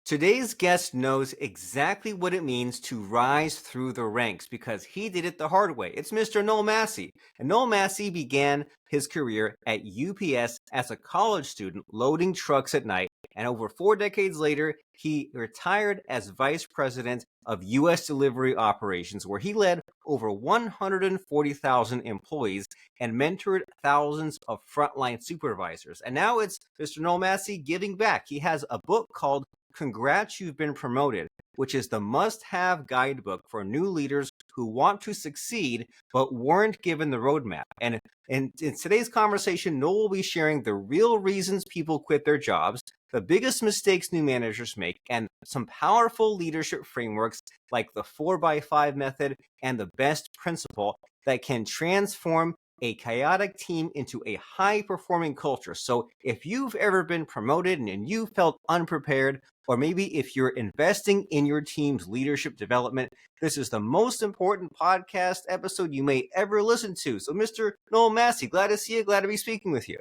Today's guest knows exactly what it means to rise through the ranks because he did it the hard way. It's Mr. Noel Massie. And Noel Massie began his career at UPS as a college student loading trucks at night. And over 4 decades later, he retired as vice president of U.S. delivery operations, where he led over 140,000 employees and mentored thousands of frontline supervisors. And now it's Mr. Noel Massie giving back. He has a book called Congrats, You've Been Promoted, which is the must-have guidebook for new leaders who want to succeed but weren't given the roadmap. And in today's conversation, Noel will be sharing the real reasons people quit their jobs, the biggest mistakes new managers make, and some powerful leadership frameworks like the 4x5 method and the best principle that can transform a chaotic team into a high-performing culture. So if you've ever been promoted and you felt unprepared, or maybe if you're investing in your team's leadership development, this is the most important podcast episode you may ever listen to. So Mr. Noel Massie, glad to see you, glad to be speaking with you.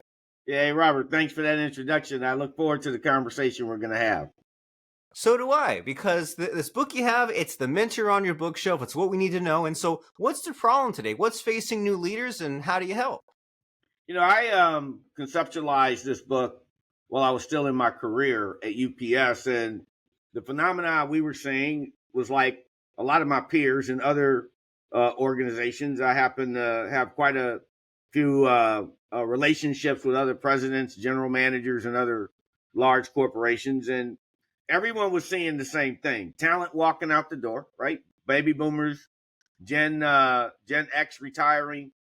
Yeah, hey, Robert, thanks for that introduction. I look forward to the conversation we're going to have. So do I, because this book you have, it's the mentor on your bookshelf. It's what we need to know. And so what's the problem today? What's facing new leaders and how do you help? You know, I conceptualized this book while I was still in my career at UPS. And the phenomena we were seeing was like a lot of my peers in other organizations. I happen to have quite a few relationships with other presidents, general managers, and other large corporations. And everyone was seeing the same thing. Talent walking out the door, right? Baby boomers, Gen X retiring,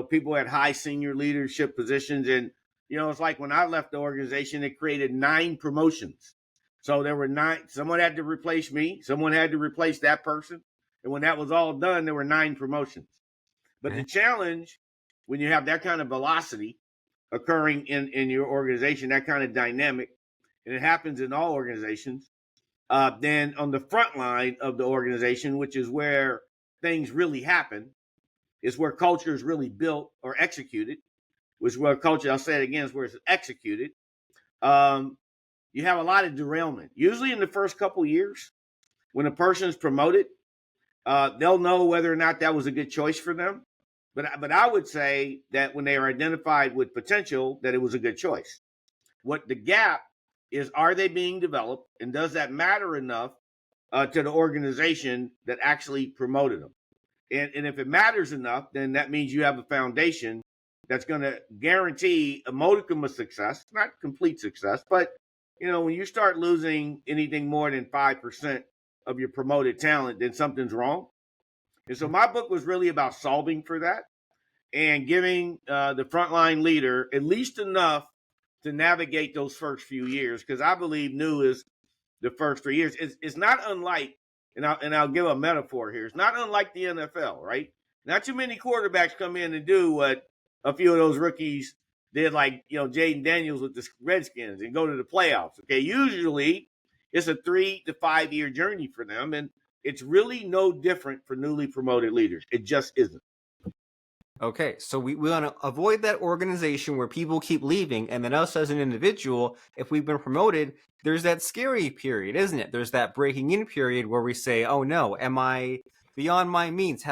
people at high senior leadership positions. And, it's like when I left the organization, it created 9 promotions. So there were 9, someone had to replace me, someone had to replace that person. And when that was all done, there were 9 promotions. But the challenge, when you have that kind of velocity occurring in your organization, that kind of dynamic, and it happens in all organizations, then on the front line of the organization, which is where things really happen, is where culture is really built or executed, which is where culture, I'll say it again, is where it's executed. You have a lot of derailment. Usually in the first couple of years, when a person is promoted, they'll know whether or not that was a good choice for them. But I would say that when they are identified with potential, that it was a good choice. What the gap is, are they being developed, and does that matter enough to the organization that actually promoted them? And if it matters enough, then that means you have a foundation that's going to guarantee a modicum of success, not complete success, but when you start losing anything more than 5% of your promoted talent, then something's wrong. And so my book was really about solving for that and giving the frontline leader at least enough to navigate those first few years, because I believe new is the first 3 years. It's not unlike, and I'll give a metaphor here. It's not unlike the NFL, right? Not too many quarterbacks come in and do what a few of those rookies did, like Jaden Daniels with the Redskins, and go to the playoffs. Okay, usually it's a 3 to 5 year journey for them, and it's really no different for newly promoted leaders. It just isn't. Okay, so we want to avoid that organization where people keep leaving, and then us as an individual, if we've been promoted, there's that scary period, isn't it? There's that breaking in period where we say, oh no, am I beyond my means?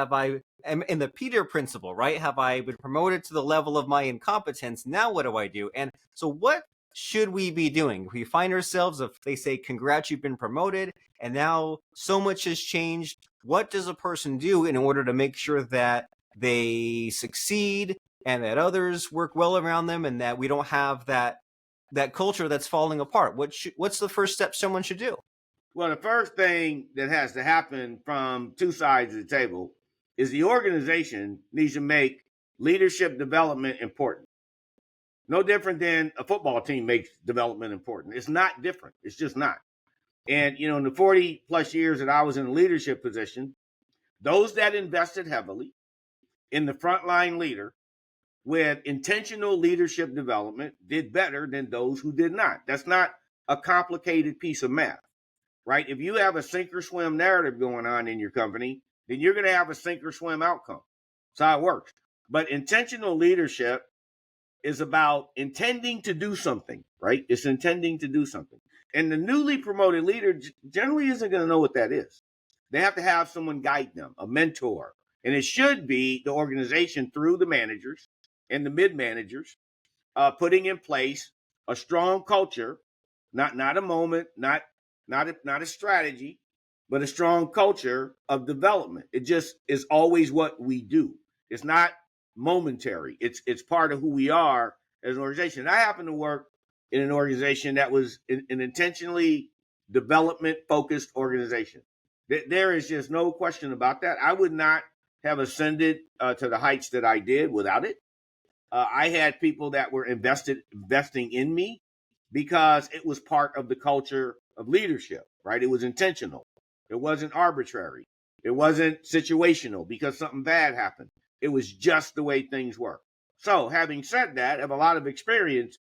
In the Peter principle, right? Have I been promoted to the level of my incompetence? Now what do I do? And so what should we be doing? If we find ourselves, if they say, congrats, you've been promoted, and now so much has changed, what does a person do in order to make sure that they succeed and that others work well around them and that we don't have that culture that's falling apart? What's the first step someone should do? Well, the first thing that has to happen from two sides of the table is the organization needs to make leadership development important. No different than a football team makes development important. It's not different. It's just not. And, in the 40 plus years that I was in a leadership position, those that invested heavily in the frontline leader with intentional leadership development did better than those who did not. That's not a complicated piece of math, right? If you have a sink or swim narrative going on in your company, then you're going to have a sink or swim outcome. That's how it works. But intentional leadership is about intending to do something, right? It's intending to do something. And the newly promoted leader generally isn't going to know what that is. They have to have someone guide them, a mentor. And it should be the organization through the managers and the mid managers putting in place a strong culture, not a moment, not a strategy, but a strong culture of development. It just is always what we do. It's not momentary. It's part of who we are as an organization. I happen to work in an organization that was an intentionally development focused organization. There is just no question about that. I would not have ascended to the heights that I did without it. I had people that were investing in me because it was part of the culture of leadership, right? It was intentional. It wasn't arbitrary. It wasn't situational because something bad happened. It was just the way things were. So, having said that, I have a lot of experience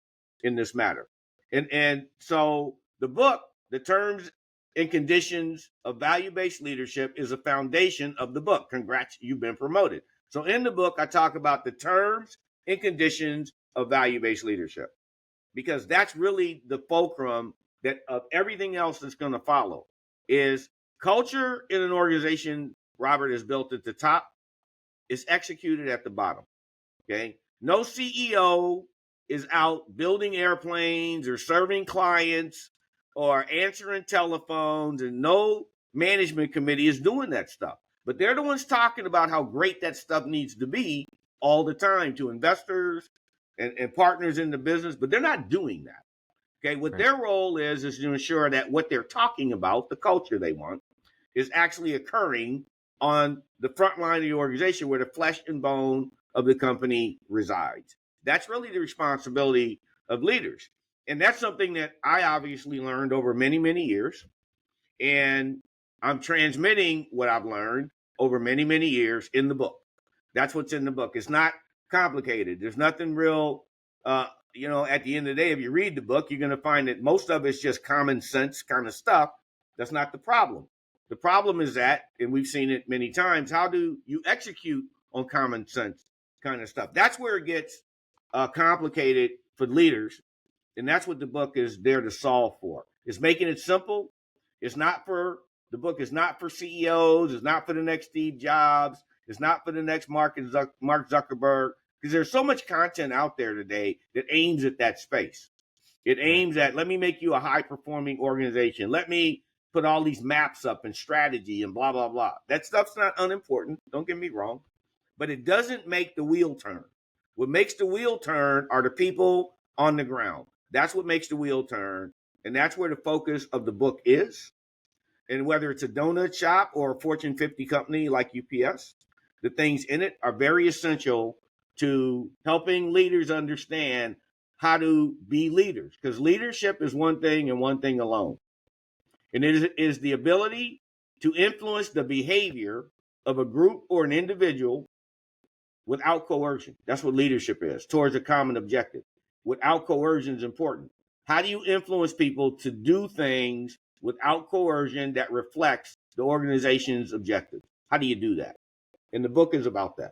in this matter. And so the book, The Terms and Conditions of Value-Based Leadership, is a foundation of the book. Congrats, you've been promoted. So in the book, I talk about the terms and conditions of value-based leadership, because that's really the fulcrum that of everything else that's going to follow. Is culture in an organization, Robert, is built at the top, is executed at the bottom. Okay. No CEO is out building airplanes or serving clients or answering telephones, and no management committee is doing that stuff. But they're the ones talking about how great that stuff needs to be all the time to investors and partners in the business, but they're not doing that. Okay, what their role is to ensure that what they're talking about, the culture they want, is actually occurring on the front line of the organization where the flesh and bone of the company resides. That's really the responsibility of leaders. And that's something that I obviously learned over many, many years. And I'm transmitting what I've learned over many, many years in the book. That's what's in the book. It's not complicated. There's nothing real, at the end of the day, if you read the book, you're going to find that most of it's just common sense kind of stuff. That's not the problem. The problem is that, and we've seen it many times, how do you execute on common sense kind of stuff? That's where it gets complicated for leaders. And that's what the book is there to solve for. It's making it simple. The book is not for CEOs. It's not for the next Steve Jobs. It's not for the next Mark Zuckerberg, because there's so much content out there today that aims at that space. It aims at, let me make you a high performing organization. Let me put all these maps up and strategy and blah, blah, blah. That stuff's not unimportant. Don't get me wrong, but it doesn't make the wheel turn. What makes the wheel turn are the people on the ground. That's what makes the wheel turn. And that's where the focus of the book is. And whether it's a donut shop or a Fortune 50 company like UPS, the things in it are very essential to helping leaders understand how to be leaders. Because leadership is one thing and one thing alone. And it is the ability to influence the behavior of a group or an individual without coercion. That's what leadership is, towards a common objective. Without coercion is important. How do you influence people to do things without coercion that reflects the organization's objectives? How do you do that? And the book is about that.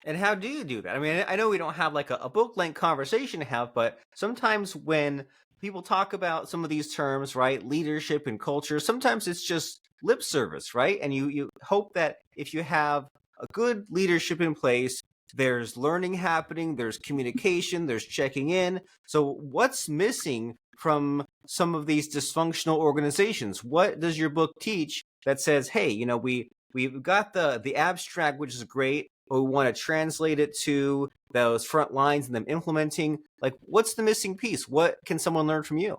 And how do you do that? I mean, I know we don't have like a book-length conversation to have, but sometimes when people talk about some of these terms, right, leadership and culture, sometimes it's just lip service, right? And you hope that if you have a good leadership in place, there's learning happening, there's communication, there's checking in. So what's missing from some of these dysfunctional organizations? What does your book teach that says, hey, we've got the abstract, which is great, but we want to translate it to those front lines and them implementing? Like, what's the missing piece? What can someone learn from you?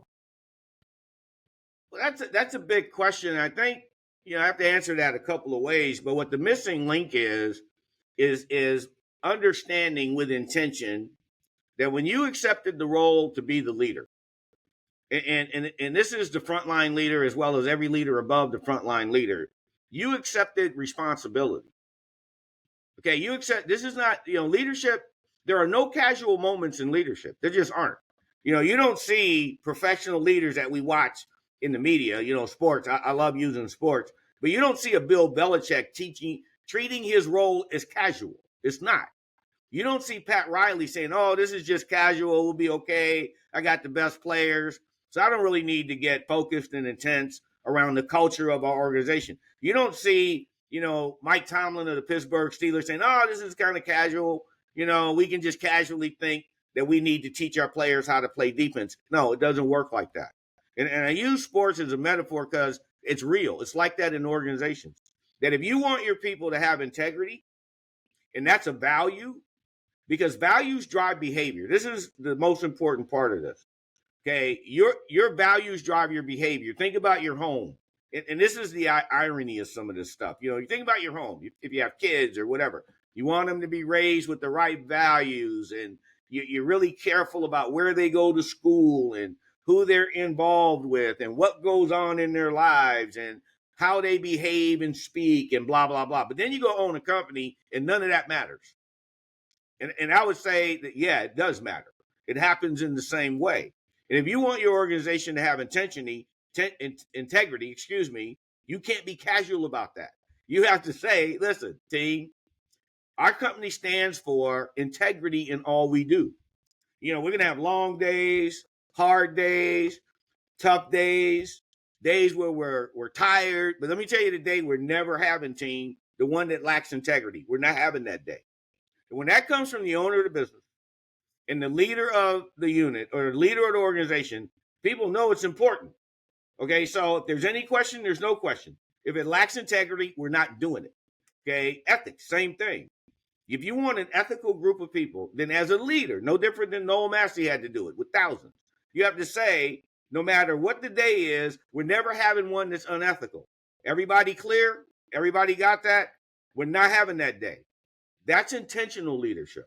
Well, that's a big question. I think I have to answer that a couple of ways. But what the missing link is understanding with intention that when you accepted the role to be the leader, and this is the frontline leader as well as every leader above the frontline leader, you accepted responsibility. Okay, you accept this is not, leadership. There are no casual moments in leadership. There just aren't. You don't see professional leaders that we watch in the media, sports. I love using sports, but you don't see a Bill Belichick treating his role as casual. It's not. You don't see Pat Riley saying, oh, this is just casual. We'll be okay. I got the best players. So I don't really need to get focused and intense around the culture of our organization. You don't see, Mike Tomlin of the Pittsburgh Steelers saying, oh, this is kind of casual. We can just casually think that we need to teach our players how to play defense. No, it doesn't work like that. And I use sports as a metaphor because it's real. It's like that in organizations. That if you want your people to have integrity, and that's a value, because values drive behavior. This is the most important part of this. Okay, your values drive your behavior. Think about your home, and this is the irony of some of this stuff. You think about your home. If you have kids or whatever, you want them to be raised with the right values, and you're really careful about where they go to school and who they're involved with and what goes on in their lives and how they behave and speak and blah, blah, blah. But then you go own a company and none of that matters. And I would say that, yeah, it does matter. It happens in the same way. And if you want your organization to have integrity, you can't be casual about that. You have to say, listen, team, our company stands for integrity in all we do. We're going to have long days, hard days, tough days, days where we're tired. But let me tell you the day we're never having, team, the one that lacks integrity. We're not having that day. And when that comes from the owner of the business and the leader of the unit or the leader of the organization, people know it's important. Okay, so if there's any question, there's no question. If it lacks integrity, we're not doing it. Okay, ethics, same thing. If you want an ethical group of people, then as a leader, no different than Noel Massie had to do it with thousands, you have to say, no matter what the day is, we're never having one that's unethical. Everybody clear? Everybody got that? We're not having that day. That's intentional leadership.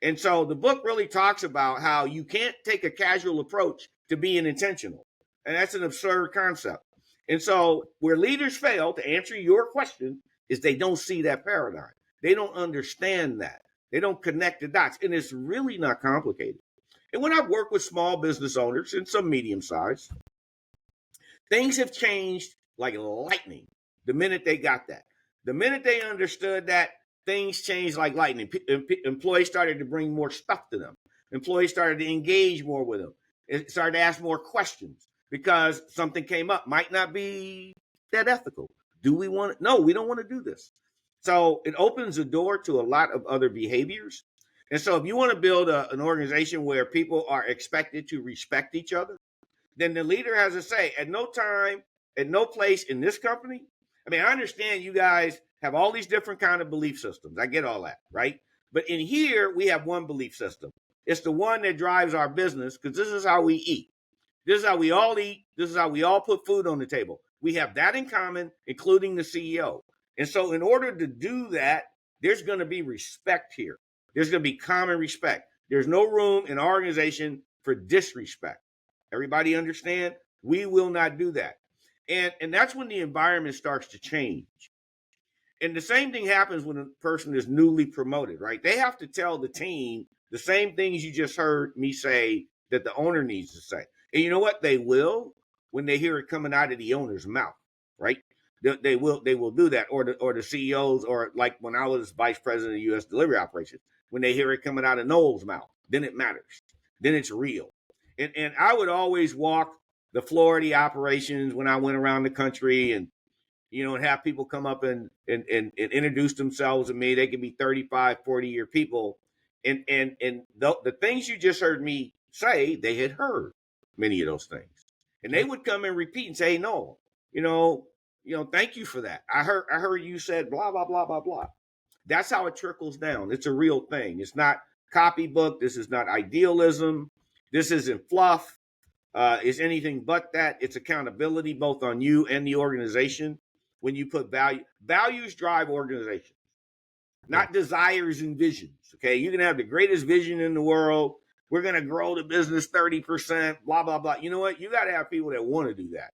And so the book really talks about how you can't take a casual approach to being intentional. And that's an absurd concept. And so where leaders fail, to answer your question, is they don't see that paradigm. They don't understand that. They don't connect the dots. And it's really not complicated. And when I've worked with small business owners and some medium size, things have changed like lightning the minute they got that. The minute they understood that, things changed like lightning. Employees started to bring more stuff to them. Employees started to engage more with them. It started to ask more questions because something came up. Might not be that ethical. Do we want it? No, we don't want to do this. So it opens the door to a lot of other behaviors. And so if you want to build an organization where people are expected to respect each other, then the leader has to say, at no time, at no place in this company. I mean, I understand you guys have all these different kind of belief systems. I get all that, right? But in here, we have one belief system. It's the one that drives our business because this is how we eat. This is how we all eat. This is how we all put food on the table. We have that in common, including the CEO. And so in order to do that, there's going to be respect here. There's going to be common respect. There's no room in our organization for disrespect. Everybody understand? We will not do that. And that's when the environment starts to change. And the same thing happens when a person is newly promoted, right? They have to tell the team the same things you just heard me say that the owner needs to say. And you know what? They will when they hear it coming out of the owner's mouth, right? They will do that, or the CEOs, or like when I was vice president of U.S. delivery operations, when they hear it coming out of Noel's mouth, then it matters. Then it's real. And I would always walk the floor of the operations when I went around the country and have people come up and introduce themselves to me. They could be 35, 40-year people. And the things you just heard me say, they had heard many of those things. And they would come and repeat and say, hey, no, thank you for that. I heard you said blah, blah, blah, blah, blah. That's how it trickles down. It's a real thing. It's not copybook. This is not idealism. This isn't fluff. It's anything but that. It's accountability both on you and the organization. When you put values drive organizations, not desires and visions. Okay, you can have the greatest vision in the world. We're going to grow the business 30%, blah, blah, blah. You know what? You got to have people that want to do that.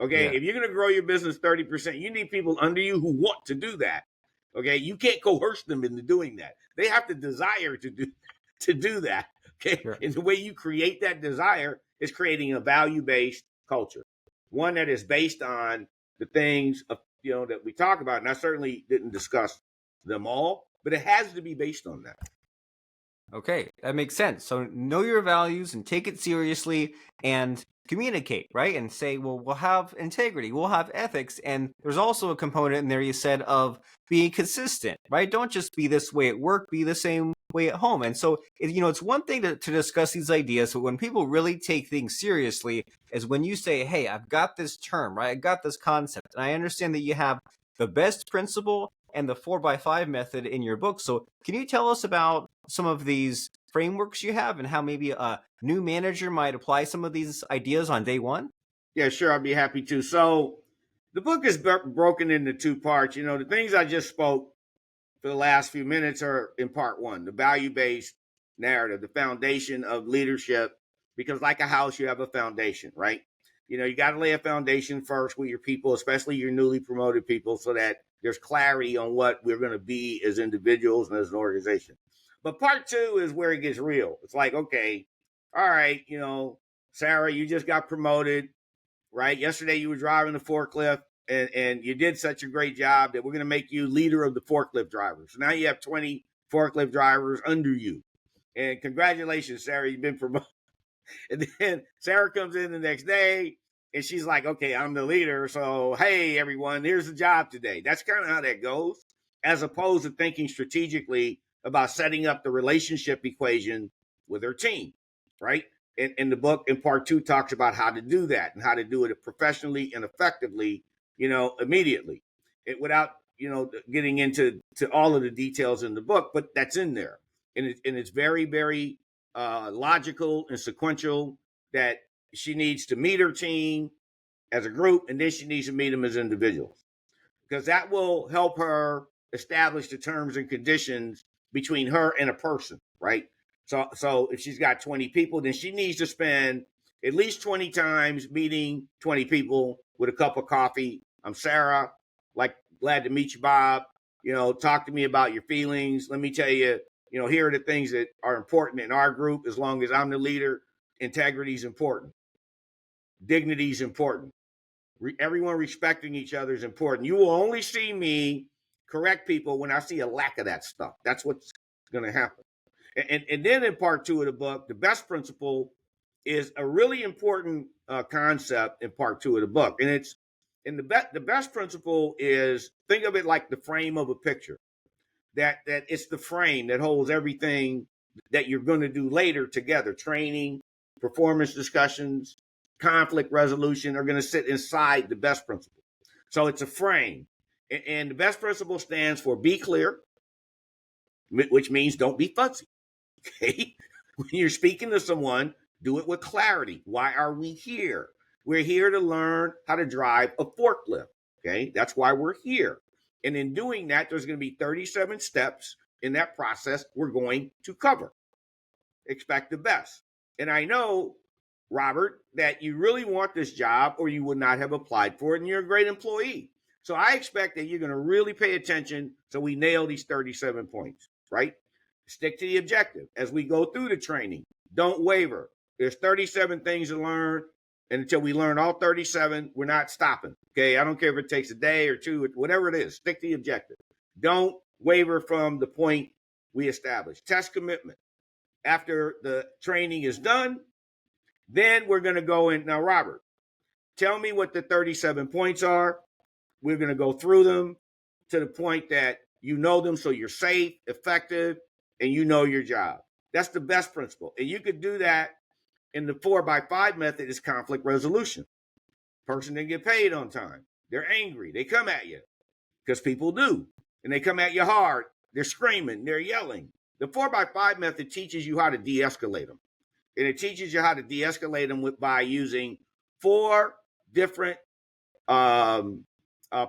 Okay, if you're going to grow your business 30%, you need people under you who want to do that. Okay, you can't coerce them into doing that. They have to desire to do that. Okay, sure. And the way you create that desire is creating a value-based culture, one that is based on the things that we talk about. And I certainly didn't discuss them all, but it has to be based on that. Okay, that makes sense. So know your values and take it seriously and communicate, right? And say, well, we'll have integrity, we'll have ethics. And there's also a component in there you said of being consistent, right? Don't just be this way at work, be the same way at home. And so, it's one thing to discuss these ideas, but when people really take things seriously is when you say, hey, I've got this term, right? I got this concept. And I understand that you have the best principle and the 4x5 method in your book. So, can you tell us about some of these frameworks you have and how maybe a new manager might apply some of these ideas on day one? Yeah, sure, I'd be happy to. So the book is broken into two parts. The things I just spoke for the last few minutes are in part one, the value based narrative, the foundation of leadership. Because, like a house, you have a foundation, right? You got to lay a foundation first with your people, especially your newly promoted people, so that there's clarity on what we're going to be as individuals and as an organization. But part two is where it gets real. It's like, okay, all right, Sarah, you just got promoted, right? Yesterday you were driving the forklift and you did such a great job that we're going to make you leader of the forklift drivers. So now you have 20 forklift drivers under you. And congratulations, Sarah, you've been promoted. And then Sarah comes in the next day and she's like, okay, I'm the leader. So, hey, everyone, here's the job today. That's kind of how that goes, as opposed to thinking strategically about setting up the relationship equation with her team, right? In the book, in part two, talks about how to do that and how to do it professionally and effectively, immediately, without, getting into all of the details in the book, but that's in there. And it's very, very logical and sequential, that she needs to meet her team as a group, and then she needs to meet them as individuals, because that will help her establish the terms and conditions between her and a person, right? So if she's got 20 people, then she needs to spend at least 20 times meeting 20 people with a cup of coffee. I'm Sarah, like, glad to meet you, Bob. Talk to me about your feelings. Let me tell you, here are the things that are important in our group. As long as I'm the leader, integrity is important. Dignity is important. Everyone respecting each other is important. You will only see me correct people when I see a lack of that stuff. That's what's going to happen. And then in part two of the book, the best principle is a really important concept in part two of the book. And the best principle is, think of it like the frame of a picture. That it's the frame that holds everything that you're going to do later together. Training, performance discussions, conflict resolution are going to sit inside the best principle. So it's a frame. And the best principle stands for be clear, which means don't be fuzzy. Okay. When you're speaking to someone, do it with clarity. Why are we here? We're here to learn how to drive a forklift. Okay. That's why we're here. And in doing that, there's going to be 37 steps in that process we're going to cover. Expect the best. And I know, Robert, that you really want this job or you would not have applied for it, and you're a great employee. So I expect that you're going to really pay attention so we nail these 37 points, right? Stick to the objective as we go through the training. Don't waver. There's 37 things to learn. And until we learn all 37, we're not stopping. Okay. I don't care if it takes a day or two, whatever it is, stick to the objective. Don't waver from the point we established. Test commitment. After the training is done, then we're going to go in. Now, Robert, tell me what the 37 points are. We're going to go through them to the point that you know them, so you're safe, effective, and you know your job. That's the best principle. And you could do that in the 4x5 method, is conflict resolution. Person didn't get paid on time. They're angry. They come at you, because people do. And they come at you hard. They're screaming. They're yelling. The 4x5 method teaches you how to de-escalate them. And it teaches you how to de-escalate them by using 4 different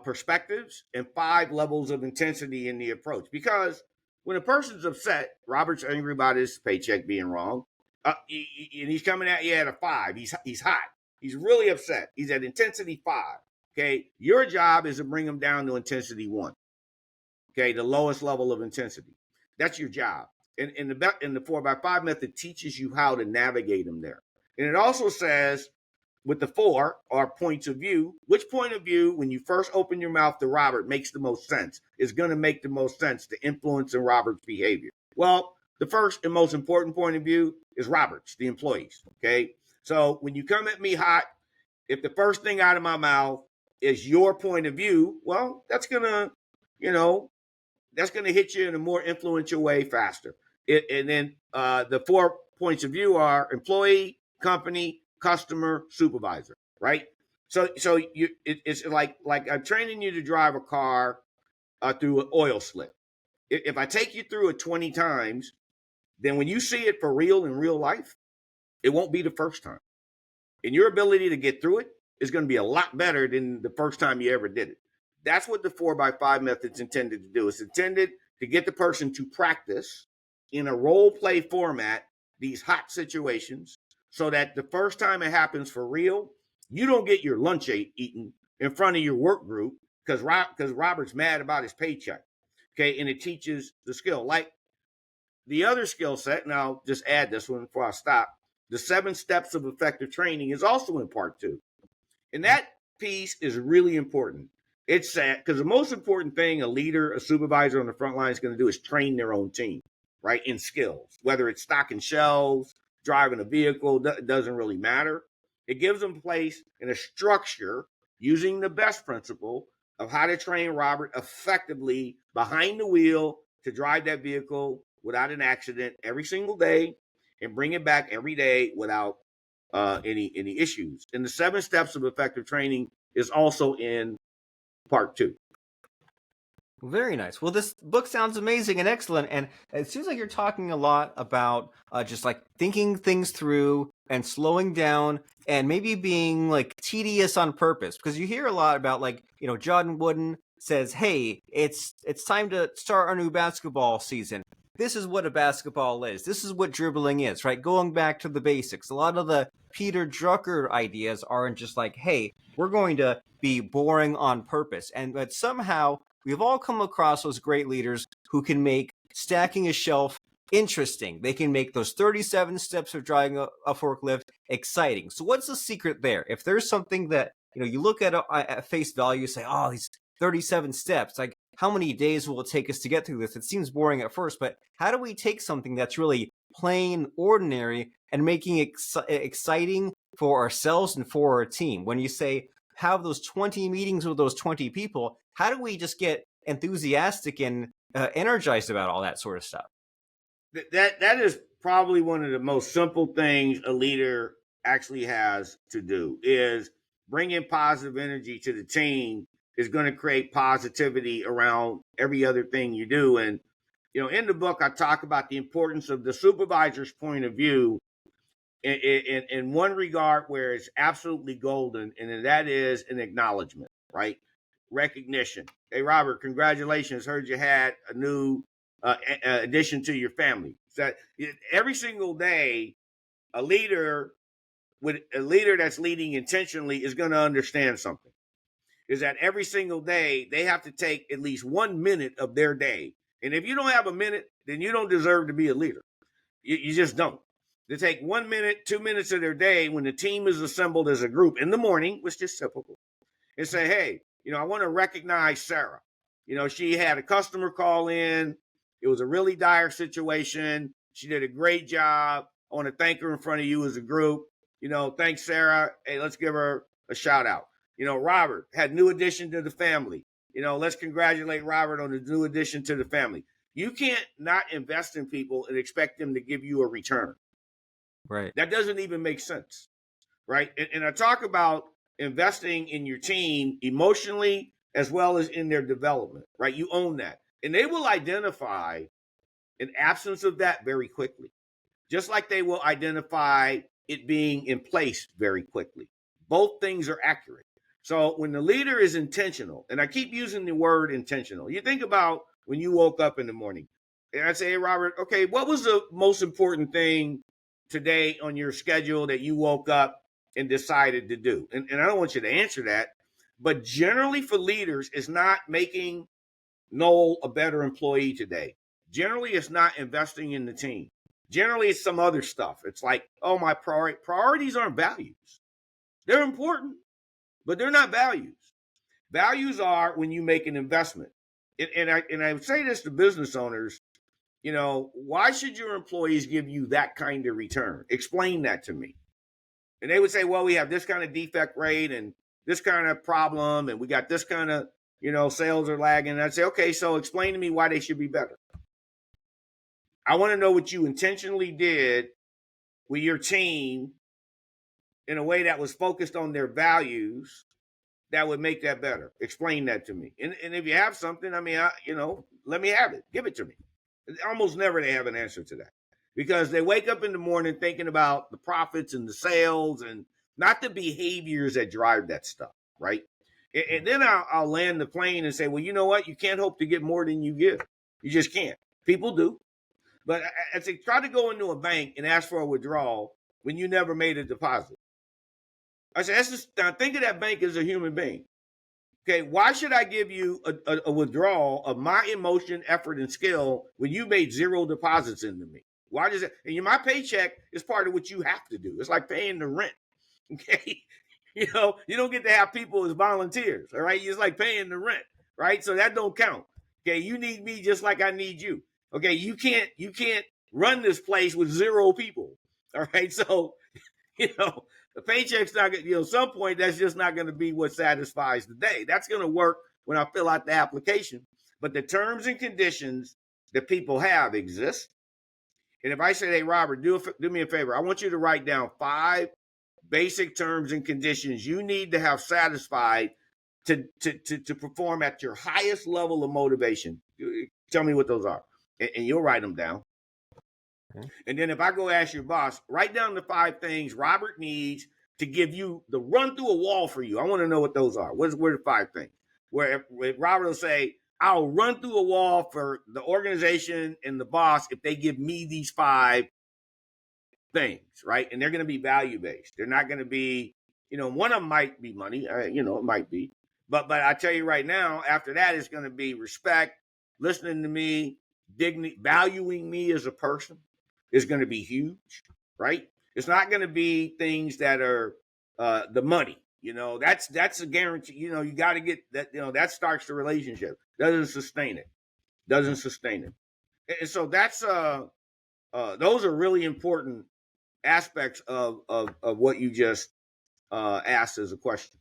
perspectives and 5 levels of intensity in the approach. Because when a person's upset, Robert's angry about his paycheck being wrong, and he's coming at you at a 5. He's hot. He's really upset. He's at intensity 5. Okay, your job is to bring him down to intensity 1. Okay, the lowest level of intensity. That's your job. And the 4x5 method teaches you how to navigate them there. And it also says, with the 4 are points of view, which point of view, when you first open your mouth to Robert, makes the most sense, is going to make the most sense to influence in Robert's behavior. Well, the first and most important point of view is Robert's, the employees. Okay. So when you come at me hot, if the first thing out of my mouth is your point of view, well, that's gonna, you know, that's gonna hit you in a more influential way faster. And then the 4 points of view are employee, company, customer, supervisor, right? So it's like I'm training you to drive a car through an oil slick. If I take you through it 20 times, then when you see it for real in real life, it won't be the first time. And your ability to get through it is going to be a lot better than the first time you ever did it. That's what the 4x5 method's intended to do. It's intended to get the person to practice in a role play format these hot situations so that the first time it happens for real, you don't get your lunch eaten in front of your work group because Robert's mad about his paycheck. Okay, and it teaches the skill. Like the other skill set, and I'll just add this one before I stop. The 7 steps of effective training is also in part 2. And that piece is really important. It's sad because the most important thing a leader, a supervisor on the front line is going to do is train their own team, right? In skills, whether it's stocking shelves, driving a vehicle, doesn't really matter. It gives them place and a structure using the best principle of how to train Robert effectively behind the wheel to drive that vehicle without an accident every single day and bring it back every day without any issues. And the 7 steps of effective training is also in part 2. Very nice. Well, this book sounds amazing and excellent, and it seems like you're talking a lot about just like thinking things through and slowing down and maybe being like tedious on purpose, because you hear a lot about like, John Wooden says, hey, it's time to start our new basketball season. This is what a basketball is. This is what dribbling is, right? Going back to the basics. A lot of the Peter Drucker ideas aren't just like, hey, we're going to be boring on purpose. But somehow we've all come across those great leaders who can make stacking a shelf interesting. They can make those 37 steps of driving a forklift exciting. So what's the secret there? If there's something that, you look at face value, say, oh, these 37 steps, like how many days will it take us to get through this? It seems boring at first, but how do we take something that's really plain, ordinary, and making it exciting for ourselves and for our team? When you say have those 20 meetings with those 20 people, how do we just get enthusiastic and energized about all that sort of stuff? That is probably one of the most simple things a leader actually has to do is bringing positive energy to the team is going to create positivity around every other thing you do. And, in the book, I talk about the importance of the supervisor's point of view in one regard where it's absolutely golden, and that is an acknowledgement, right? Recognition. Hey, Robert, congratulations. Heard you had a new addition to your family. So every single day, a leader that's leading intentionally is going to understand something. Is that every single day they have to take at least 1 minute of their day. And if you don't have a minute, then you don't deserve to be a leader. You just don't. They take 1 minute, 2 minutes of their day when the team is assembled as a group in the morning, which is typical, and say, hey, I want to recognize Sarah. She had a customer call in. It was a really dire situation. She did a great job. I want to thank her in front of you as a group. Thanks, Sarah. Hey, let's give her a shout out. Robert had new addition to the family. Let's congratulate Robert on the new addition to the family. You can't not invest in people and expect them to give you a return. Right. That doesn't even make sense. Right. And I talk about investing in your team emotionally as well as in their development. Right. You own that. And they will identify an absence of that very quickly, just like they will identify it being in place very quickly. Both things are accurate. So when the leader is intentional, and I keep using the word intentional, you think about when you woke up in the morning and I say, hey, Robert, okay, what was the most important thing today on your schedule that you woke up and decided to do? And I don't want you to answer that, but generally for leaders, it's not making Noel a better employee today. Generally, it's not investing in the team. Generally, it's some other stuff. It's like, oh, my priorities aren't values. They're important, but they're not values. Values are when you make an investment. And I say this to business owners, Why should your employees give you that kind of return? Explain that to me. And they would say, well, we have this kind of defect rate and this kind of problem, and we got this kind of, sales are lagging. And I'd say, okay, so explain to me why they should be better. I want to know what you intentionally did with your team in a way that was focused on their values that would make that better. Explain that to me. And if you have something, let me have it. Give it to me. Almost never they have an answer to that, because they wake up in the morning thinking about the profits and the sales and not the behaviors that drive that stuff, right? And then I'll land the plane and say, well, you know what? You can't hope to get more than you give. You just can't. People do. But I say, try to go into a bank and ask for a withdrawal when you never made a deposit. I said, now think of that bank as a human being. Okay, why should I give you a withdrawal of my emotion, effort, and skill when you made 0 deposits into me? Why does it? And my paycheck is part of what you have to do. It's like paying the rent. Okay, you don't get to have people as volunteers. All right, it's like paying the rent, right? So that don't count. Okay, you need me just like I need you. Okay, you can't run this place with 0 people. All right, so the paycheck's not going to, some point that's just not going to be what satisfies the day. That's going to work when I fill out the application. But the terms and conditions that people have exist. And if I say, hey, Robert, do me a favor. I want you to write down 5 basic terms and conditions you need to have satisfied to perform at your highest level of motivation. Tell me what those are. And you'll write them down. And then if I go ask your boss, write down the 5 things Robert needs to give you the run through a wall for you. I want to know what those are. What are the 5 things? Where if Robert will say, I'll run through a wall for the organization and the boss if they give me these 5 things, right? And they're going to be value-based. They're not going to be, one of them might be money, it might be. But I tell you right now, after that, it's going to be respect, listening to me, dignity, valuing me as a person is going to be huge, right? It's not going to be things that are the money. That's a guarantee. You got to get that. That starts the relationship. Doesn't sustain it. And so that's those are really important aspects of what you just asked as a question.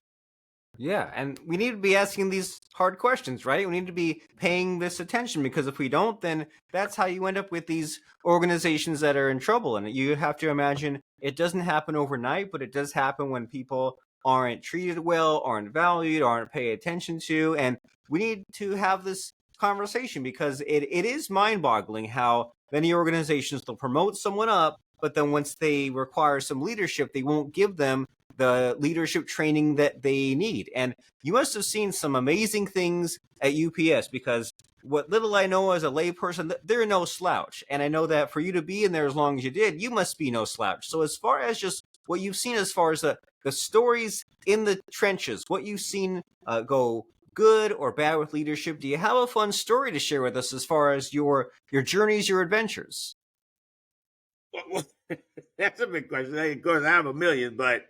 Yeah, and we need to be asking these hard questions, right? We need to be paying this attention, because if we don't, then that's how you end up with these organizations that are in trouble. And you have to imagine it doesn't happen overnight, but it does happen when people aren't treated well, aren't valued, aren't paid attention to. And we need to have this conversation, because it is mind-boggling how many organizations will promote someone up, but then once they require some leadership, they won't give them the leadership training that they need. And you must have seen some amazing things at UPS, because what little I know as a layperson, they're no slouch. And I know that for you to be in there as long as you did, you must be no slouch. So as far as just what you've seen, as far as the stories in the trenches, what you've seen go good or bad with leadership, do you have a fun story to share with us as far as your journeys, your adventures? Well, that's a big question. Of course, I have a million, but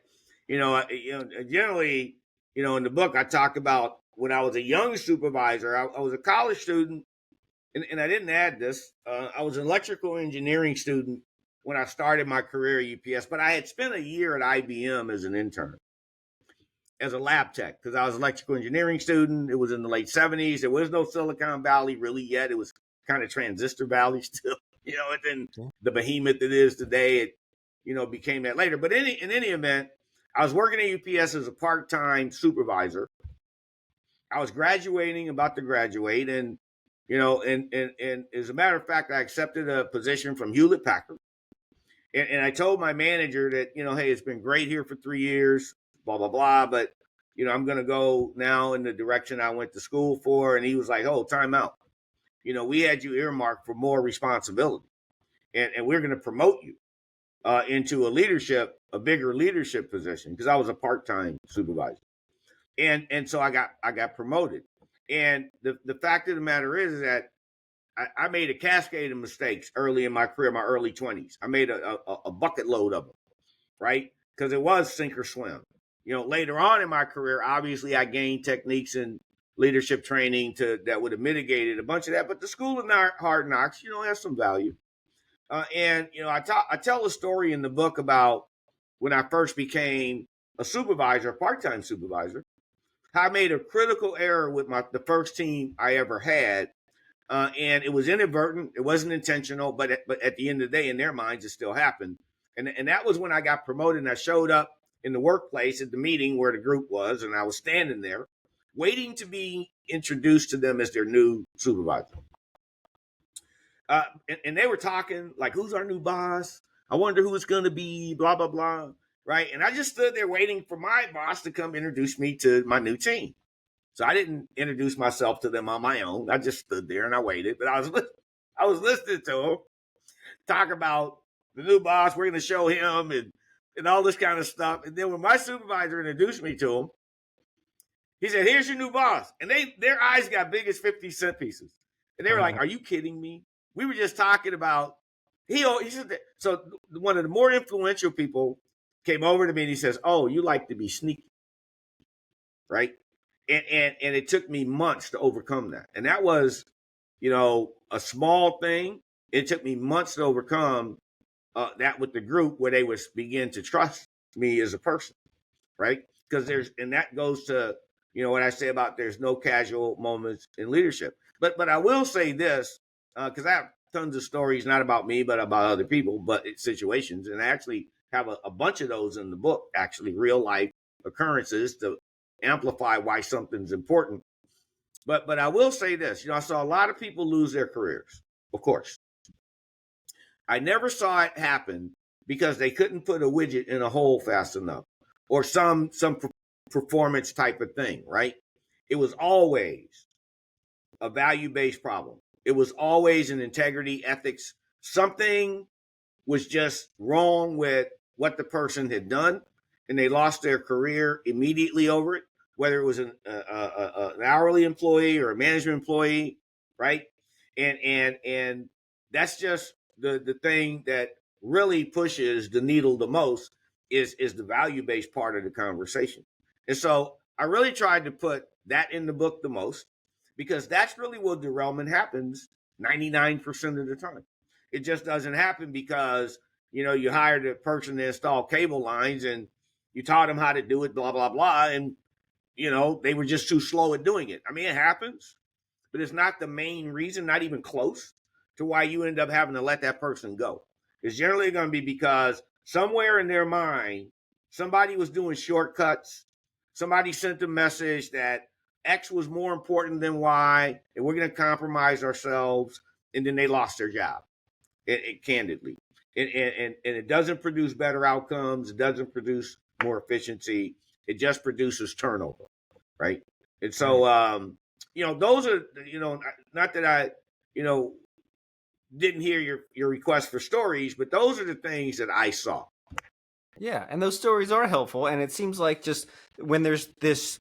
generally, in the book, I talk about when I was a young supervisor. I was a college student, and I didn't add this. I was an electrical engineering student when I started my career at UPS, but I had spent a year at IBM as an intern, as a lab tech, because I was an electrical engineering student. It was in the late 70s. There was no Silicon Valley really yet. It was kind of Transistor Valley still, and then the behemoth it is today, it became that later. But in any event, I was working at UPS as a part-time supervisor. I was about to graduate, and as a matter of fact, I accepted a position from Hewlett Packard. And I told my manager that, hey, it's been great here for 3 years, blah, blah, blah, but, I'm going to go now in the direction I went to school for. And he was like, oh, time out. We had you earmarked for more responsibility, and we're going to promote you into a bigger leadership position, because I was a part-time supervisor. And so I got promoted. And the fact of the matter is that I made a cascade of mistakes early in my career, my early 20s. I made a bucket load of them, right? Because it was sink or swim. Later on in my career, obviously I gained techniques and leadership training that would have mitigated a bunch of that. But the school of hard knocks, has some value. And I tell a story in the book about when I first became a supervisor, a part-time supervisor. I made a critical error with the first team I ever had, and it was inadvertent. It wasn't intentional, but at the end of the day, in their minds, it still happened. And that was when I got promoted. And I showed up in the workplace at the meeting where the group was, and I was standing there waiting to be introduced to them as their new supervisor. And they were talking like, "Who's our new boss? I wonder who it's going to be, blah, blah, blah." Right. And I just stood there waiting for my boss to come introduce me to my new team. So I didn't introduce myself to them on my own. I just stood there and I waited. But I was listening to them talk about the new boss. We're going to show him and all this kind of stuff. And then when my supervisor introduced me to him, he said, "Here's your new boss." And their eyes got big as 50 cent pieces. And they were like, "Are you kidding me? We were just talking about." He said that. So one of the more influential people came over to me and he says, "Oh, you like to be sneaky." Right. And it took me months to overcome that. And that was, a small thing. It took me months to overcome that with the group where they would begin to trust me as a person. Right. Because and that goes to, what I say about there's no casual moments in leadership. But I will say this, because I have tons of stories, not about me, but about other people, but situations. And I actually have a bunch of those in the book, actually real life occurrences to amplify why something's important. But I will say this, I saw a lot of people lose their careers, of course. I never saw it happen because they couldn't put a widget in a hole fast enough or some performance type of thing, right? It was always a value-based problem. It was always an integrity, ethics. Something was just wrong with what the person had done, and they lost their career immediately over it, whether it was an hourly employee or a management employee, right? And that's just the thing that really pushes the needle the most is the value-based part of the conversation. And so I really tried to put that in the book the most because that's really where derailment happens 99% of the time. It just doesn't happen because, you hired a person to install cable lines and you taught them how to do it, blah, blah, blah. And, they were just too slow at doing it. I mean, it happens, but it's not the main reason, not even close to why you end up having to let that person go. It's generally going to be because somewhere in their mind, somebody was doing shortcuts. Somebody sent a message that X was more important than Y, and we're going to compromise ourselves. And then they lost their job, candidly. And it doesn't produce better outcomes. It doesn't produce more efficiency. It just produces turnover, right? And so, those are, not that I, didn't hear your request for stories, but those are the things that I saw. Yeah, and those stories are helpful, and it seems like just when there's these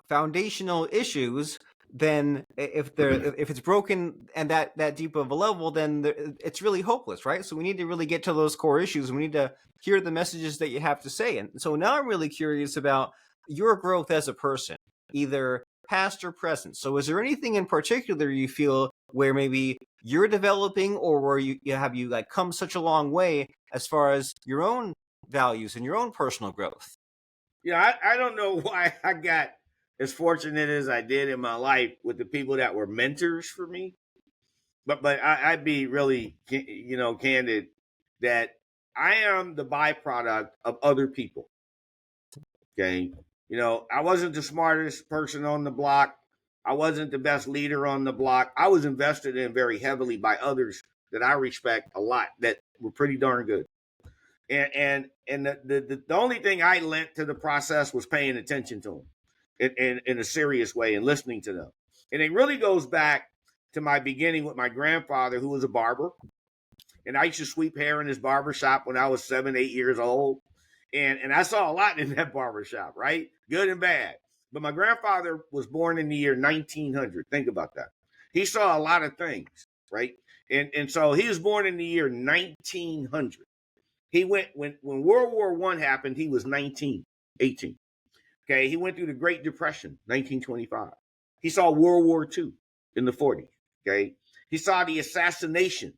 foundational issues, then if it's broken and that deep of a level, then it's really hopeless, right? So we need to really get to those core issues. We need to hear the messages that you have to say. And so now I'm really curious about your growth as a person, either past or present. So is there anything in particular you feel where maybe you're developing, or where you like come such a long way as far as your own values and your own personal growth? Yeah, I don't know why I got as fortunate as I did in my life with the people that were mentors for me. But I'd be really, candid that I am the byproduct of other people. Okay. I wasn't the smartest person on the block. I wasn't the best leader on the block. I was invested in very heavily by others that I respect a lot that were pretty darn good. And the only thing I lent to the process was paying attention to them in a serious way and listening to them. And it really goes back to my beginning with my grandfather, who was a barber. And I used to sweep hair in his barber shop when I was 7, 8 years old. And I saw a lot in that barber shop, right? Good and bad. But my grandfather was born in the year 1900. Think about that. He saw a lot of things, right? And so he was born in the year 1900. He went when World War I happened, he was 19, 18. Okay, he went through the Great Depression, 1925. He saw World War II in the 40s. Okay. He saw the assassination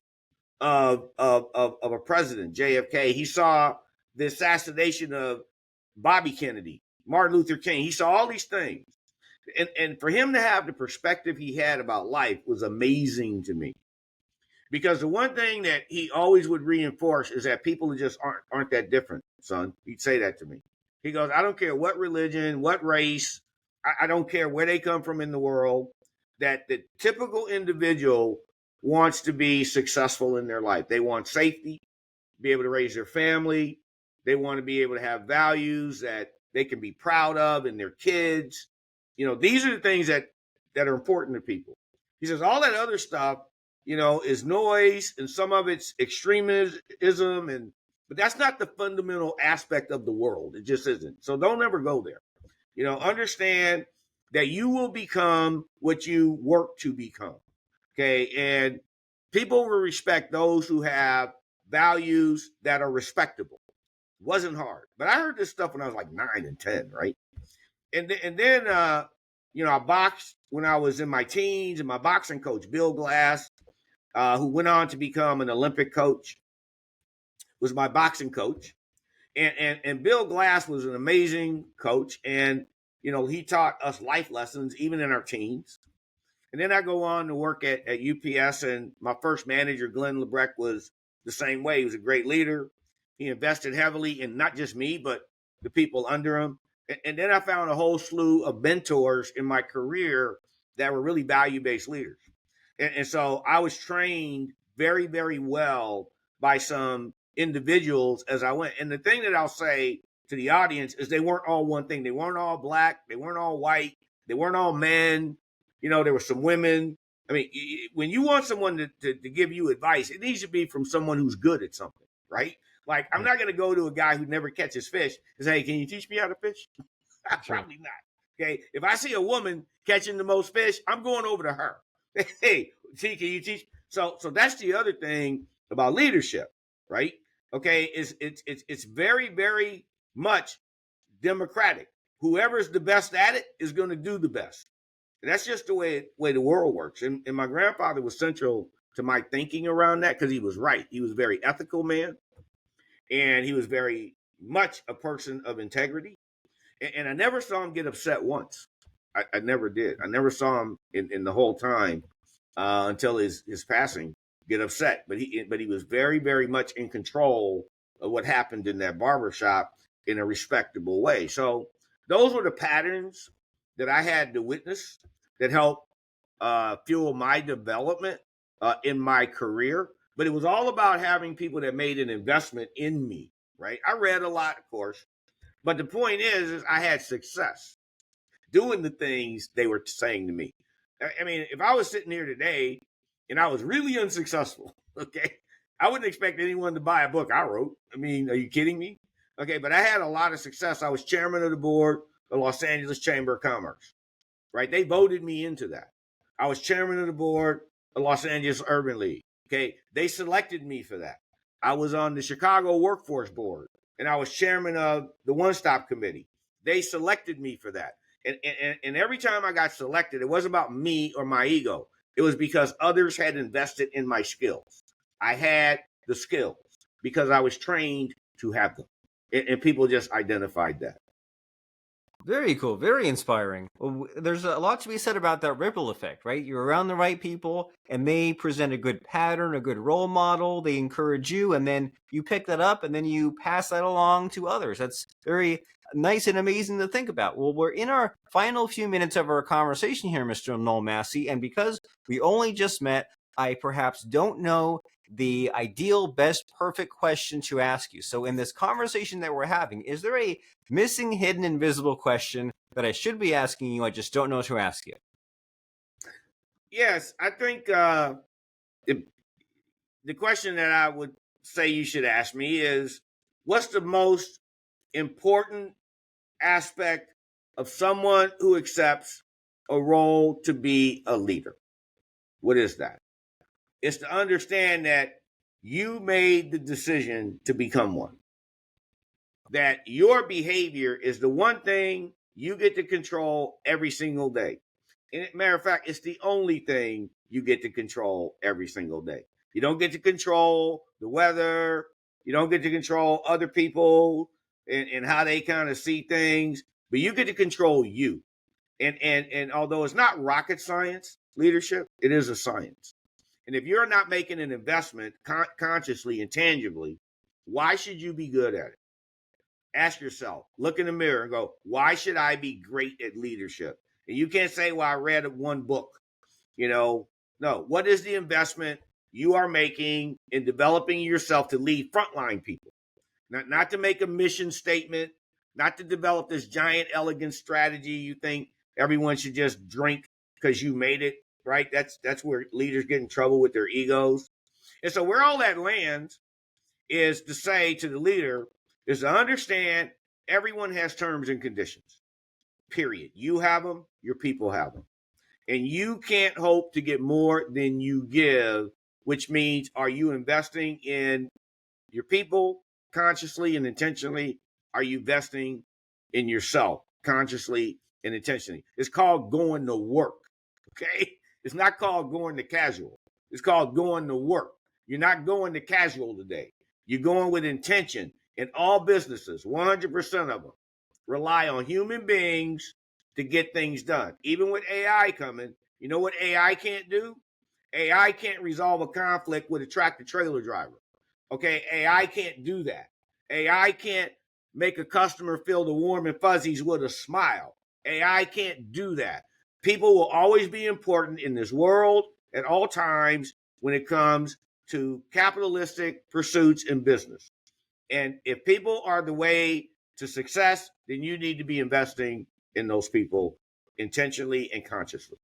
of a president, JFK. He saw the assassination of Bobby Kennedy, Martin Luther King. He saw all these things. And for him to have the perspective he had about life was amazing to me. Because the one thing that he always would reinforce is that people just aren't that different, son. He'd say that to me. He goes, I don't care what religion, what race, I don't care where they come from in the world, that the typical individual wants to be successful in their life. They want safety, be able to raise their family. They want to be able to have values that they can be proud of in their kids. These are the things that are important to people. He says all that other stuff, is noise, and some of it's extremism, but that's not the fundamental aspect of the world. It just isn't. So don't ever go there. Understand that you will become what you work to become. Okay. And people will respect those who have values that are respectable. It wasn't hard. But I heard this stuff when I was like 9 and 10, right? And then I boxed when I was in my teens, and my boxing coach, Bill Glass, who went on to become an Olympic coach, was my boxing coach. And Bill Glass was an amazing coach. And, he taught us life lessons, even in our teens. And then I go on to work at UPS, and my first manager, Glenn Lebrecht, was the same way. He was a great leader. He invested heavily in not just me, but the people under him. And then I found a whole slew of mentors in my career that were really value-based leaders. And so I was trained very, very well by some individuals as I went. And the thing that I'll say to the audience is they weren't all one thing. They weren't all black. They weren't all white. They weren't all men. There were some women. I mean, when you want someone to give you advice, it needs to be from someone who's good at something, right? Like, I'm not going to go to a guy who never catches fish and say, hey, can you teach me how to fish? Sure. Probably not. Okay. If I see a woman catching the most fish, I'm going over to her. Hey, see, can you teach? So that's the other thing about leadership, right? Okay. It's very, very much democratic. Whoever's the best at it is going to do the best. And that's just the way the world works. And my grandfather was central to my thinking around that because he was right. He was a very ethical man, and he was very much a person of integrity. And I never saw him get upset once. I never did. I never saw him in the whole time until his passing get upset. But he was very, very much in control of what happened in that barbershop in a respectable way. So those were the patterns that I had to witness that helped fuel my development in my career. But it was all about having people that made an investment in me, right? I read a lot, of course. But the point is I had success doing the things they were saying to me. I mean, if I was sitting here today and I was really unsuccessful, okay, I wouldn't expect anyone to buy a book I wrote. I mean, are you kidding me? Okay, but I had a lot of success. I was chairman of the board of the Los Angeles Chamber of Commerce, right? They voted me into that. I was chairman of the board of Los Angeles Urban League. Okay, they selected me for that. I was on the Chicago Workforce Board, and I was chairman of the One Stop Committee. They selected me for that. And every time I got selected, it wasn't about me or my ego. It was because others had invested in my skills. I had the skills because I was trained to have them. And people just identified that. Very cool. Very inspiring. Well, there's a lot to be said about that ripple effect, right? You're around the right people and they present a good pattern, a good role model. They encourage you, and then you pick that up and then you pass that along to others. That's very nice and amazing to think about. Well, we're in our final few minutes of our conversation here, Mr. Noel Massie, and because we only just met, I perhaps don't know the ideal, best, perfect question to ask you. So in this conversation that we're having, is there a missing, hidden, invisible question that I should be asking you? I just don't know to ask you. Yes, I think the question that I would say you should ask me is, what's the most important aspect of someone who accepts a role to be a leader? What is that? It's to understand that you made the decision to become one. That your behavior is the one thing you get to control every single day. And matter of fact, it's the only thing you get to control every single day. You don't get to control the weather. You don't get to control other people and how they kind of see things, but you get to control you. And although it's not rocket science, leadership, it is a science. And if you're not making an investment consciously and tangibly, why should you be good at it? Ask yourself, look in the mirror and go, why should I be great at leadership? And you can't say, well, I read one book. No. What is the investment you are making in developing yourself to lead frontline people? Not to make a mission statement, not to develop this giant, elegant strategy you think everyone should just drink because you made it, right? That's where leaders get in trouble with their egos. And so where all that lands is to say to the leader is to understand everyone has terms and conditions, period. You have them, your people have them. And you can't hope to get more than you give, which means are you investing in your people consciously and intentionally? Are you investing in yourself consciously and intentionally? It's called going to work, okay? It's not called going to casual. It's called going to work. You're not going to casual today. You're going with intention. And all businesses, 100% of them, rely on human beings to get things done. Even with AI coming, you know what AI can't do? AI can't resolve a conflict with a tractor trailer driver. Okay, AI can't do that. AI can't make a customer feel the warm and fuzzies with a smile. AI can't do that. People will always be important in this world at all times when it comes to capitalistic pursuits in business. And if people are the way to success, then you need to be investing in those people intentionally and consciously.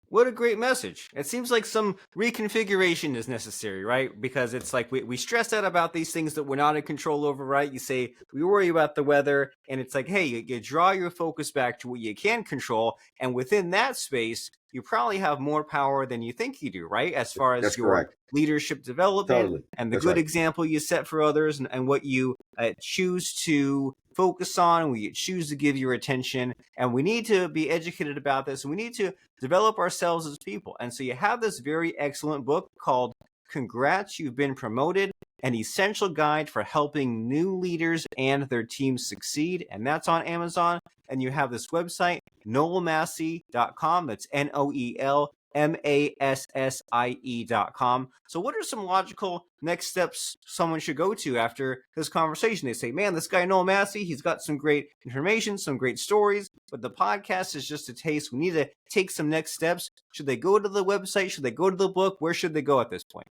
What a great message. It seems like some reconfiguration is necessary, right? Because it's like we stress out about these things that we're not in control over, right? You say, we worry about the weather, and it's like, hey, you draw your focus back to what you can control, and within that space, you probably have more power than you think you do, right? As far as That's your correct. leadership development Totally. and the That's good right. example you set for others and what you choose to focus on, we choose to give your attention, and we need to be educated about this, and we need to develop ourselves as people. And so you have this very excellent book called Congrats, You've Been Promoted, an essential guide for helping new leaders and their teams succeed. And that's on Amazon. And you have this website, noelmassie.com. That's NOELMASSIE.com. So what are some logical next steps someone should go to after this conversation? They say, man, this guy Noel Massie, he's got some great information, some great stories, but the podcast is just a taste. We need to take some next steps. Should they go to the website? Should they go to the book? Where should they go at this point?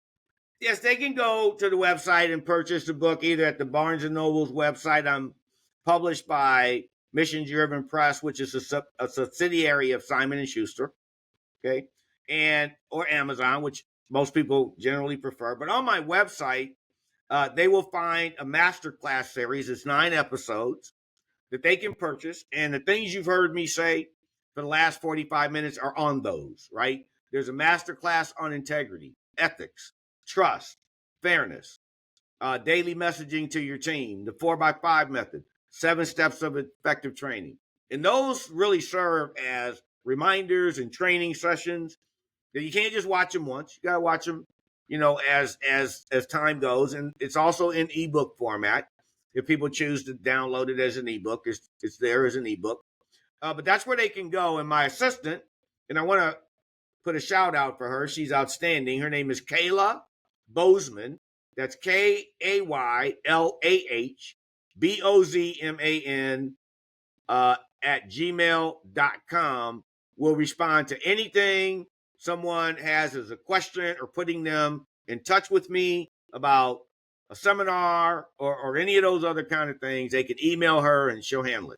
Yes, they can go to the website and purchase the book either at the Barnes and Noble's website. I'm published by Mission Driven Press, which is a subsidiary of Simon and Schuster. Okay, and or Amazon, which most people generally prefer. But on my website, they will find a masterclass series. It's 9 episodes that they can purchase, and the things you've heard me say for the last 45 minutes are on those. Right? There's a masterclass on integrity, ethics, trust, fairness, daily messaging to your team, the 4x5 method, 7 steps of effective training. And those really serve as reminders and training sessions that you can't just watch them once. You got to watch them, as time goes. And it's also in ebook format. If people choose to download it as an ebook, it's there as an ebook. But that's where they can go. And my assistant, and I want to put a shout out for her. She's outstanding. Her name is Kayla Bozeman. That's KAYLAHBOZMAN at gmail.com. Will respond to anything someone has as a question or putting them in touch with me about a seminar or any of those other kind of things. They can email her and she'll handle it.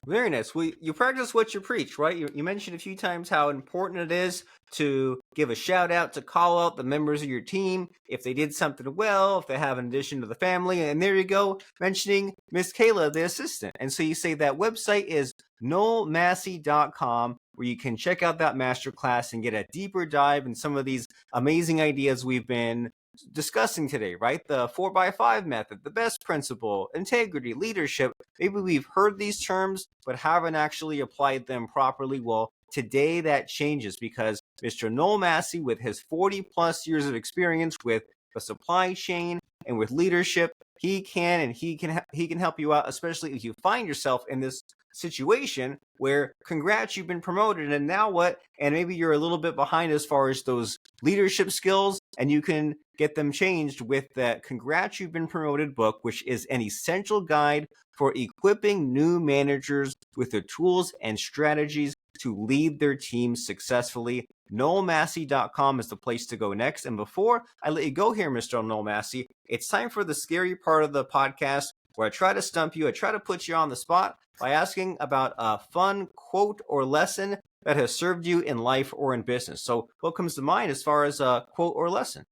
Very nice. Well, you practice what you preach, right? You mentioned a few times how important it is to give a shout out, to call out the members of your team if they did something well, if they have an addition to the family. And there you go, mentioning Miss Kayla, the assistant. And so you say that website is noelmassie.com, where you can check out that masterclass and get a deeper dive in some of these amazing ideas we've been discussing today, right? The 4x5 method, the best principle, integrity, leadership. Maybe we've heard these terms, but haven't actually applied them properly. Well, today that changes because Mr. Noel Massie, with his 40 plus years of experience with the supply chain and with leadership, he can help you out, especially if you find yourself in this situation where congrats, you've been promoted, and now what? And maybe you're a little bit behind as far as those leadership skills, and you can get them changed with that Congrats, You've Been Promoted book, which is an essential guide for equipping new managers with the tools and strategies to lead their teams successfully. NoelMassie.com is the place to go next. And before I let you go here, Mr. Noel Massie, it's time for the scary part of the podcast where I try to stump you. I try to put you on the spot by asking about a fun quote or lesson that has served you in life or in business. So what comes to mind as far as a quote or lesson?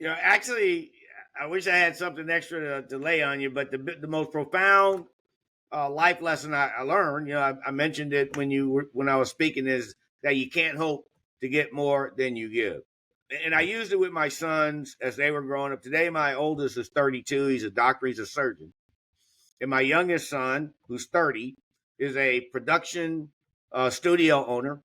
Actually, I wish I had something extra to lay on you, but the most profound life lesson I learned, I mentioned it when I was speaking, is that you can't hope to get more than you give. And I used it with my sons as they were growing up. Today, my oldest is 32. He's a doctor. He's a surgeon. And my youngest son, who's 30, is a production studio owner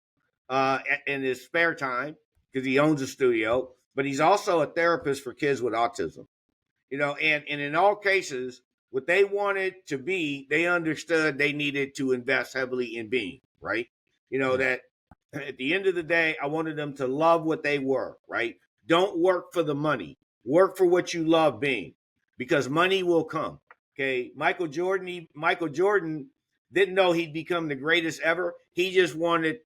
in his spare time because he owns a studio. But he's also a therapist for kids with autism. And in all cases, what they wanted to be, they understood they needed to invest heavily in being, right? That at the end of the day, I wanted them to love what they were, right? Don't work for the money. Work for what you love being, because money will come. Okay. Michael Jordan didn't know he'd become the greatest ever. He just wanted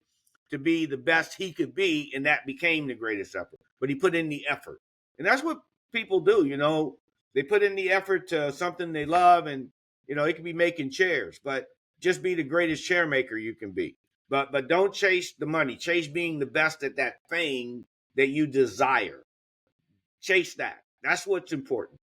to be the best he could be, and that became the greatest ever. But he put in the effort. And that's what people do, they put in the effort to something they love, and it could be making chairs, but just be the greatest chair maker you can be. But don't chase the money. Chase being the best at that thing that you desire. Chase that. That's what's important.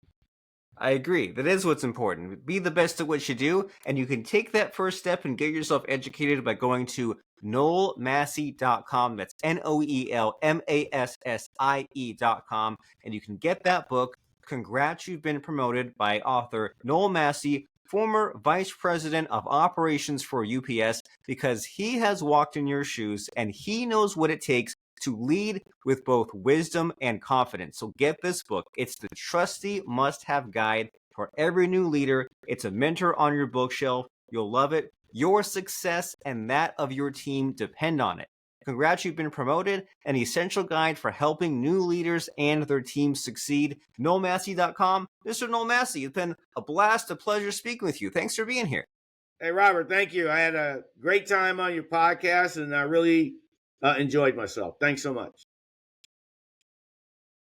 I agree. That is what's important. Be the best at what you do, and you can take that first step and get yourself educated by going to NoelMassie.com. That's NoelMassie.com, and you can get that book, Congrats, You've Been Promoted, by author Noel Massie, former Vice President of Operations for UPS, because he has walked in your shoes and he knows what it takes to lead with both wisdom and confidence. So get this book. It's the trusty must-have guide for every new leader. It's a mentor on your bookshelf. You'll love it. Your success and that of your team depend on it. Congrats, You've Been Promoted, an essential guide for helping new leaders and their teams succeed. NoelMassie.com. Mr. Noel Massie, it's been a blast, a pleasure speaking with you. Thanks for being here. Hey, Robert, thank you. I had a great time on your podcast, and I really enjoyed myself. Thanks so much.